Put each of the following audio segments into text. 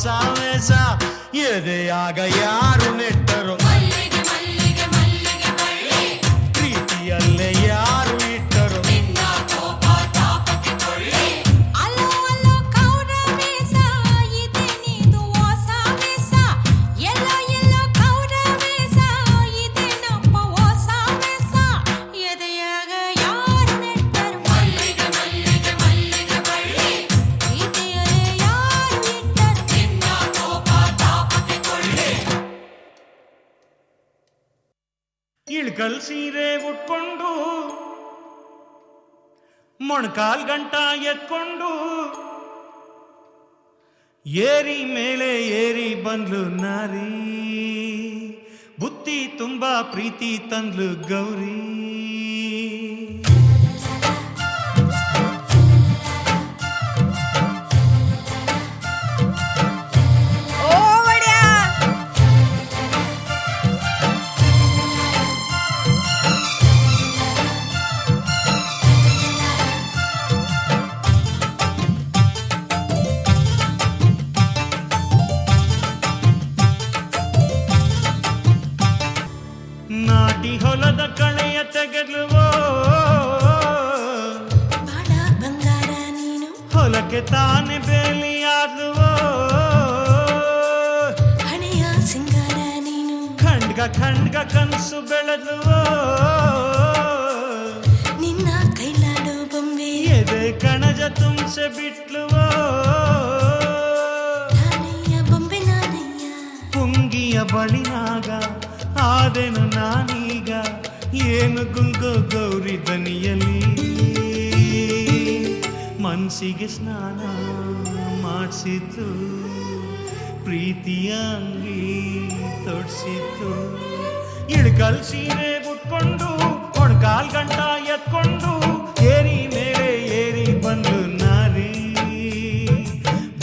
ಹೊಸ ವೇಷ ಎದೆಯಾಗ ಯಾರು ನೆಟ್ಟರು ಪ್ರೀತಿಯಲ್ಲೇ ಯಾರು ಇಟ್ಟರು ಇಳ್ಕಲ್ ಸೀರೆ ಉಟ್ಕೊಂಡು ಮೊಣಕಾಲ್ ಗಂಟ ಎತ್ಕೊಂಡು ಏರಿ ಮೇಲೆ ಏರಿ ಬಂದ್ಲು ನಾರಿ ಬುತ್ತಿ ತುಂಬಾ ಪ್ರೀತಿ ತಂದ್ಲು ಗೌರಿ ನಾಟಿ ಹೊಲದ ಕಳೆಯ ತೆಗೆದ್ಲುವೋ ಬಂಗಾರ ನೀನು ಹೊಲಕ್ಕೆ ತಾನೆ ಬೇಲಿಯಾದ್ಲುವೋ ಹಣೆಯ ಸಿಂಗಾರ ನೀನು ಖಂಡ್ಗ ಕನಸು ಬೆಳೆದ್ಲುವೋ ನಿನ್ನ ಕೈಲಾಡೋ ಬೊಂಬೆ ಎದೆ ಕಣಜ ತುಂಬಿಸಿ ಬಿಟ್ಲುವೋ ಬೊಂಬೆ ನಾನಯ್ಯ ಪುಂಗಿಯ ಬಳಿನಾಗ ಆದೆನು ನಾನೀಗ ಏನು ಗುಂಗೋ ಗೌರಿ ದನಿಯಲ್ಲಿ ಮನಸ್ಸಿಗೆ ಸ್ನಾನ ಮಾಡಿಸಿದ್ದು ಪ್ರೀತಿಯ ಅಂಗಿ ತೊಡ್ಸಿದ್ದು ಇಳ್ಕಲ್ ಸೀರೆ ಉಟ್ಕೊಂಡು ಮೊಣಕಾಲ್ ಗಂಟ ಎತ್ಕೊಂಡು ಏರಿ ಮೇಲೆ ಏರಿ ಬಂದು ನಾರಿ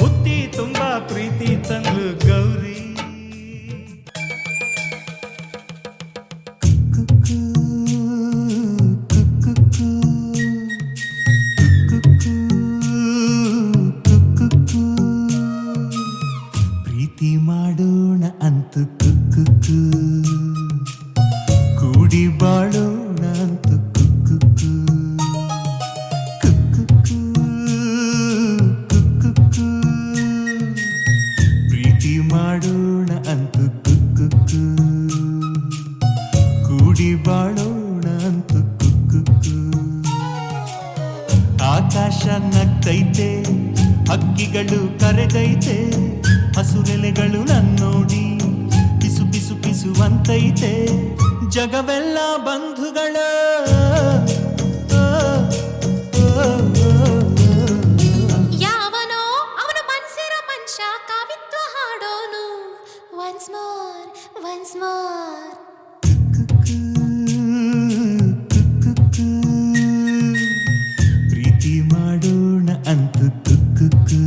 ಬುತ್ತಿ ತುಂಬಾ ಪ್ರೀತಿ ತಂದ್ಲು ಗೌರಿ ಪ್ರೀತಿ ಮಾಡೋಣ ಅಂತು ಕುಕ್ಕು ಕೂಡಿ ಬಾಳೋಣ ಅಂತು ಕುಕ್ಕು ಪ್ರೀತಿ ಮಾಡೋಣ ಅಂತು ಕುಕ್ಕು ಕೂಡಿ ಬಾಳೋಣ ಅಂತು ಕುಕ್ಕು ಆಕಾಶ ನಗ್ತೈತೆ ಹಕ್ಕಿಗಳು ಕರೆಗೈತೆ ಹಸುರೆಲೆಗಳು ನನ್ನೋಡಿ ಪಿಸು ಪಿಸು ಪಿಸುವಂತೈತೆ ಜಗವೆಲ್ಲ ಬಂಧುಗಳ ಯಾವನೋ ಅವನ ಮನ್ಸಿರೋ ಮನುಷ್ಯ ಕಾವಿತ್ತು ಹಾಡೋನು ಒನ್ಸ್ ಮೋರ್ ಪ್ರೀತಿ ಮಾಡೋಣ ಅಂತು ಕುಕ್ಕು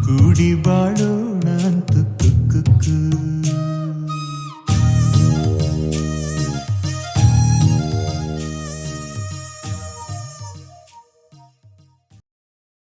ಕೂಡಿ ಬಾಳು